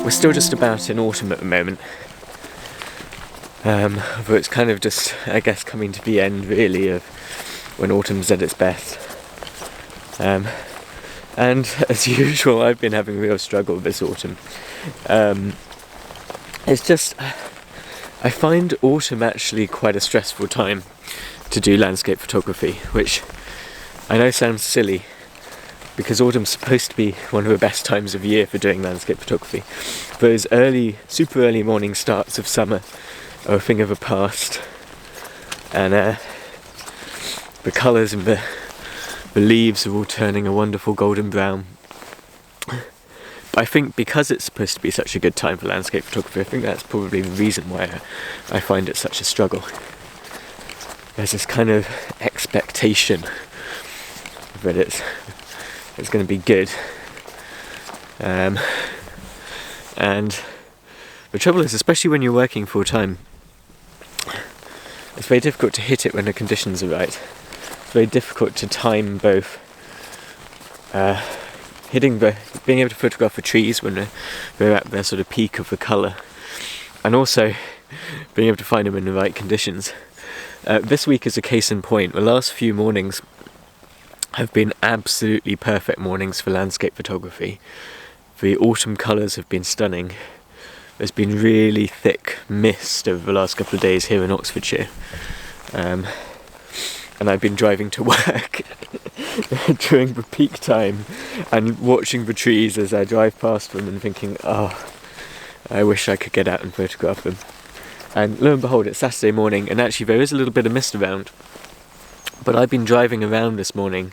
we're still just about in autumn at the moment. But it's kind of just, I guess, coming to the end really of when autumn's at its best. And as usual, I've been having a real struggle this autumn. It's just, I find autumn actually quite a stressful time to do landscape photography, which I know sounds silly, because autumn's supposed to be one of the best times of the year for doing landscape photography. Those super early morning starts of summer are a thing of the past, and the colours and the leaves are all turning a wonderful golden brown. But I think because it's supposed to be such a good time for landscape photography, I think that's probably the reason why I find it such a struggle. There's this kind of expectation that it's going to be good, and the trouble is, especially when you're working full time, it's very difficult to hit it when the conditions are right. It's very difficult to time both being able to photograph the trees when they're at their sort of peak of the colour, and also being able to find them in the right conditions. This week is a case in point. The last few mornings have been absolutely perfect mornings for landscape photography. The autumn colours have been stunning. There's been really thick mist over the last couple of days here in Oxfordshire, and I've been driving to work during the peak time and watching the trees as I drive past them and thinking, oh, I wish I could get out and photograph them. And lo and behold, it's Saturday morning, and actually there is a little bit of mist around. But I've been driving around this morning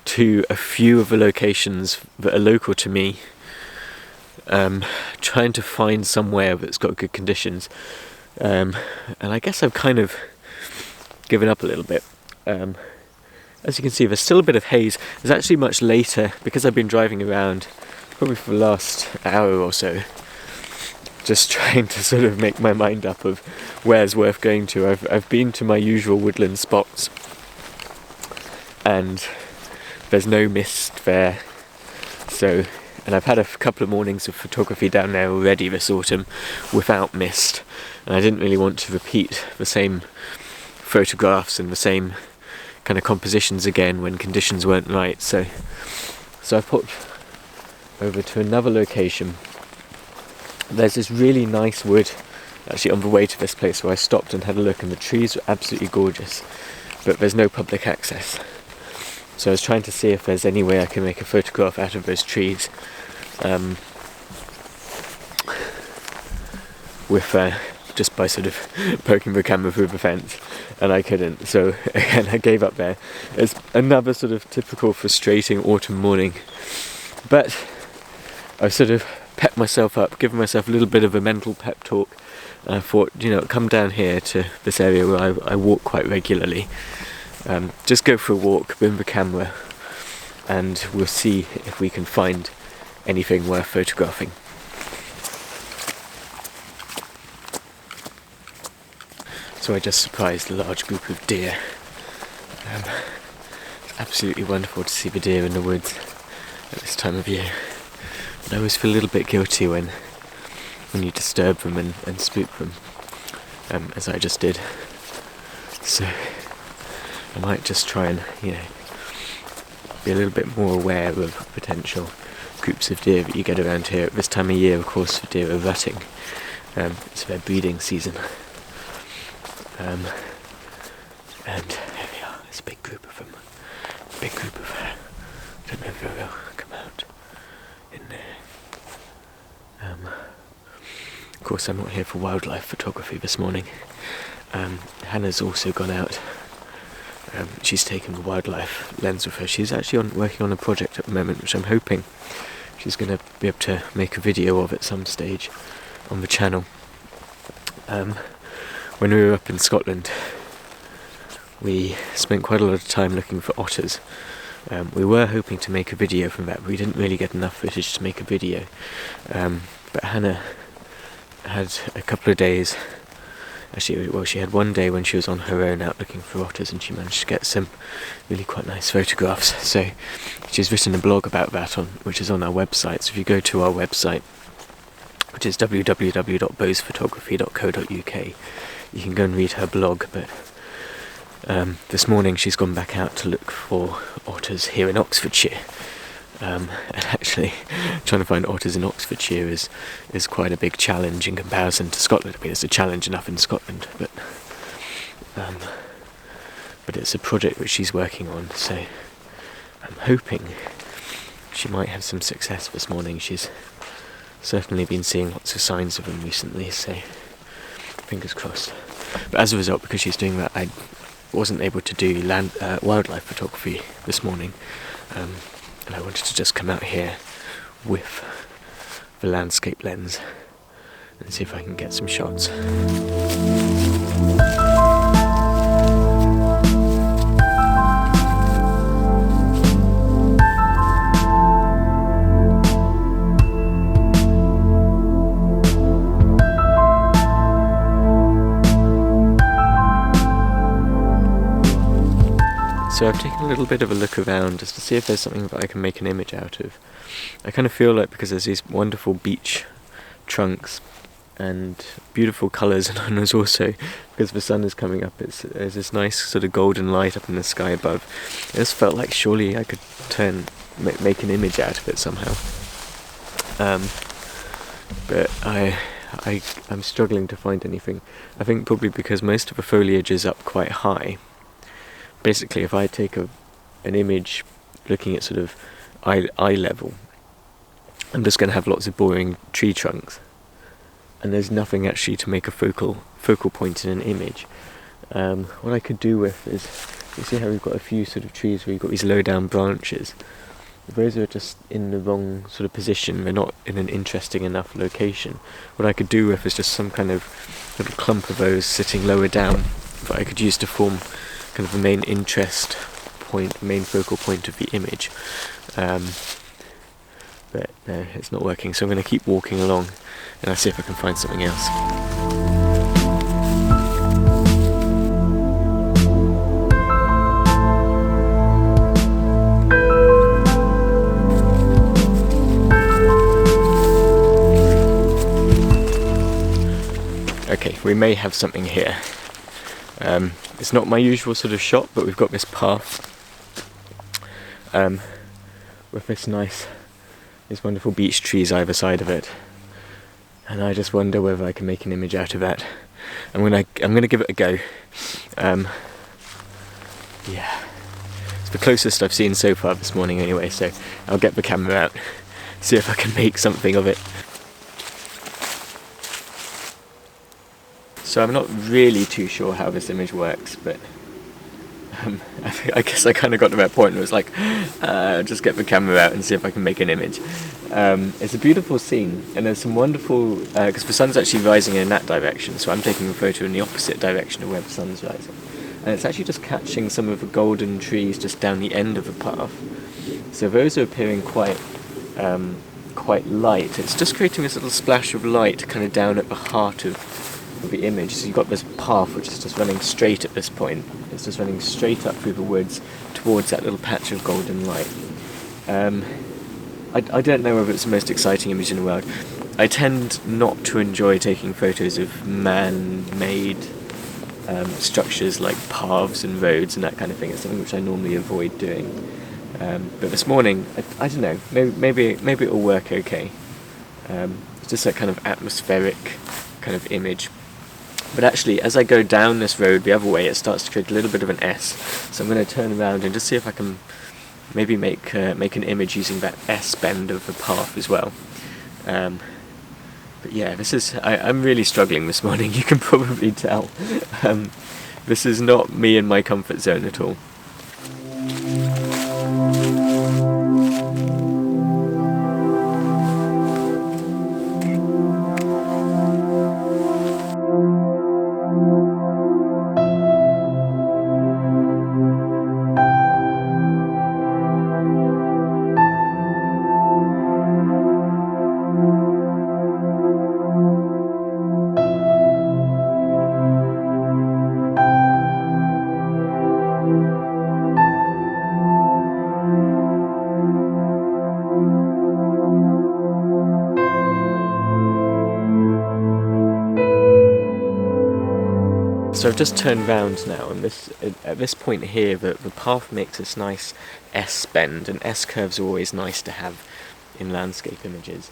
to a few of the locations that are local to me, trying to find somewhere that's got good conditions. And I guess I've kind of given up a little bit. As you can see, there's still a bit of haze. It's actually much later, because I've been driving around probably for the last hour or so, just trying to sort of make my mind up of where's worth going to. I've been to my usual woodland spots, and there's no mist there. And I've had a couple of mornings of photography down there already this autumn without mist, and I didn't really want to repeat the same photographs and the same kind of compositions again when conditions weren't right. So I've popped over to another location. There's this really nice wood actually on the way to this place where I stopped and had a look, and the trees were absolutely gorgeous, but there's no public access. So I was trying to see if there's any way I can make a photograph out of those trees, just by sort of poking the camera through the fence, and I couldn't. So again, I gave up there. It's another sort of typical frustrating autumn morning, but I sort of pepped myself up, given myself a little bit of a mental pep talk, and I thought, come down here to this area where I walk quite regularly, just go for a walk, bring the camera, and we'll see if we can find anything worth photographing. So I just surprised a large group of deer. It's absolutely wonderful to see the deer in the woods at this time of year. And I always feel a little bit guilty when you disturb them and spook them, as I just did. So I might just try and, be a little bit more aware of potential groups of deer that you get around here. At this time of year, of course, the deer are rutting. It's their breeding season. And here they are, there's a big group of them. I don't know if they'll come out in there. Of course, I'm not here for wildlife photography this morning. Hannah's also gone out. She's taken the wildlife lens with her. She's actually working on a project at the moment, which I'm hoping she's going to be able to make a video of at some stage on the channel. When we were up in Scotland, we spent quite a lot of time looking for otters. We were hoping to make a video from that, but we didn't really get enough footage to make a video. But Hannah had a couple of days. Actually, she had one day when she was on her own out looking for otters, and she managed to get some really quite nice photographs. So she's written a blog about that, which is on our website. So if you go to our website, which is www.bowesphotography.co.uk. You can go and read her blog, but this morning she's gone back out to look for otters here in Oxfordshire. And actually, trying to find otters in Oxfordshire is quite a big challenge in comparison to Scotland. I mean, it's a challenge enough in Scotland, but it's a project which she's working on, so I'm hoping she might have some success this morning. She's certainly been seeing lots of signs of them recently, so fingers crossed. But as a result, because she's doing that, I wasn't able to do wildlife photography this morning. And I wanted to just come out here with the landscape lens and see if I can get some shots. So I've taken a little bit of a look around just to see if there's something that I can make an image out of. I kind of feel like, because there's these wonderful beech trunks and beautiful colours, and there's also, because the sun is coming up, there's this nice sort of golden light up in the sky above. It just felt like surely I could make an image out of it somehow. But I'm struggling to find anything. I think probably because most of the foliage is up quite high. Basically, if I take an image looking at sort of eye level, I'm just going to have lots of boring tree trunks, and there's nothing actually to make a focal point in an image. What I could do with is, you see how we've got a few sort of trees where you've got these low down branches. Those are just in the wrong sort of position. They're not in an interesting enough location. What I could do with is just some kind of little clump of those sitting lower down that I could use to form kind of the main interest point, main focal point of the image. But no, it's not working, so I'm going to keep walking along and I'll see if I can find something else. Okay, we may have something here. It's not my usual sort of shot, but we've got this path with these wonderful beech trees either side of it, and I just wonder whether I can make an image out of that. I'm gonna give it a go. Yeah, it's the closest I've seen so far this morning anyway, so I'll get the camera out, see if I can make something of it. So I'm not really too sure how this image works, but I guess I kind of got to that point where it was like, just get the camera out and see if I can make an image. It's a beautiful scene, and there's some wonderful, because the sun's actually rising in that direction, so I'm taking a photo in the opposite direction of where the sun's rising. And it's actually just catching some of the golden trees just down the end of the path. So those are appearing quite light. It's just creating this little splash of light kind of down at the heart of the image. So you've got this path which is just running straight at this point. It's just running straight up through the woods towards that little patch of golden light. I don't know whether it's the most exciting image in the world. I tend not to enjoy taking photos of man-made structures like paths and roads and that kind of thing. It's something which I normally avoid doing. But this morning, I don't know, maybe it will work okay. It's just that kind of atmospheric kind of image. But actually, as I go down this road the other way, it starts to create a little bit of an S. So I'm going to turn around and just see if I can maybe make an image using that S bend of the path as well. But yeah, I'm really struggling this morning, you can probably tell. This is not me in my comfort zone at all. So I've just turned round now, and at this point here, the path makes this nice S bend, and S curves are always nice to have in landscape images.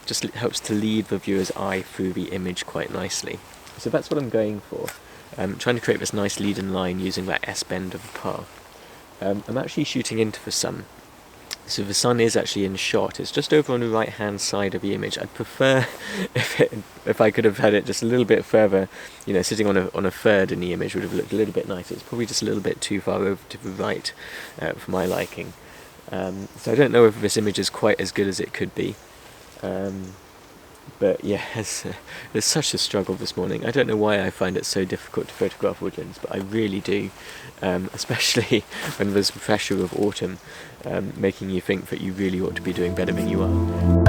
Just helps to lead the viewer's eye through the image quite nicely. So that's what I'm going for. Trying to create this nice lead-in line using that S bend of the path. I'm actually shooting into the sun. So the sun is actually in shot. It's just over on the right hand side of the image. I'd prefer if I could have had it just a little bit further, you know, sitting on a third in the image would have looked a little bit nicer. It's probably just a little bit too far over to the right for my liking. So I don't know if this image is quite as good as it could be. But yeah, there's such a struggle this morning. I don't know why I find it so difficult to photograph woodlands, but I really do, especially when there's the pressure of autumn making you think that you really ought to be doing better than you are.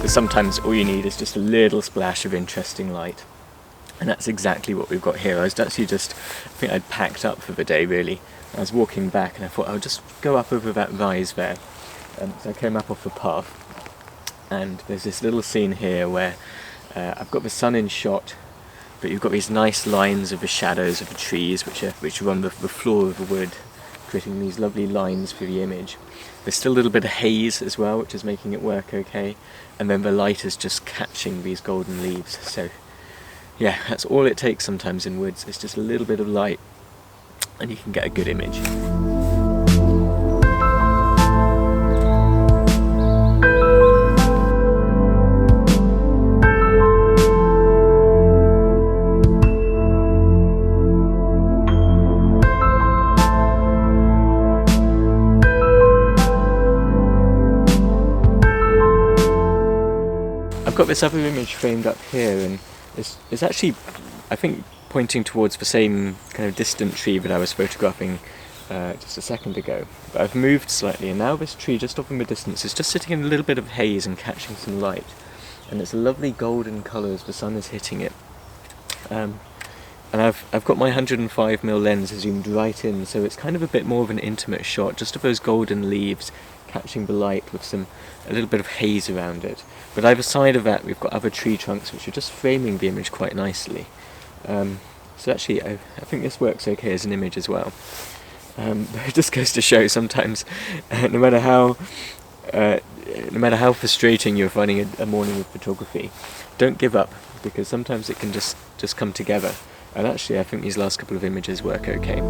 Sometimes all you need is just a little splash of interesting light, and that's exactly what we've got here. I was actually I think I'd packed up for the day really. I was walking back and I thought I'll just go up over that rise there. So I came up off the path, and there's this little scene here where I've got the sun in shot, but you've got these nice lines of the shadows of the trees which are on the floor of the wood, creating these lovely lines for the image. There's still a little bit of haze as well, which is making it work okay, and then the light is just catching these golden leaves. So yeah, that's all it takes sometimes in woods. It's just a little bit of light and you can get a good image. I've got this other image framed up here, and it's actually, I think, pointing towards the same kind of distant tree that I was photographing just a second ago. But I've moved slightly, and now this tree just off in the distance is just sitting in a little bit of haze and catching some light. And it's a lovely golden colour as the sun is hitting it. And I've got my 105mm lens zoomed right in, so it's kind of a bit more of an intimate shot, just of those golden leaves catching the light with a little bit of haze around it. But either side of that we've got other tree trunks which are just framing the image quite nicely. So actually I think this works okay as an image as well. But it just goes to show sometimes, no matter how frustrating you're finding a morning of photography, don't give up, because sometimes it can just come together. And actually I think these last couple of images work okay.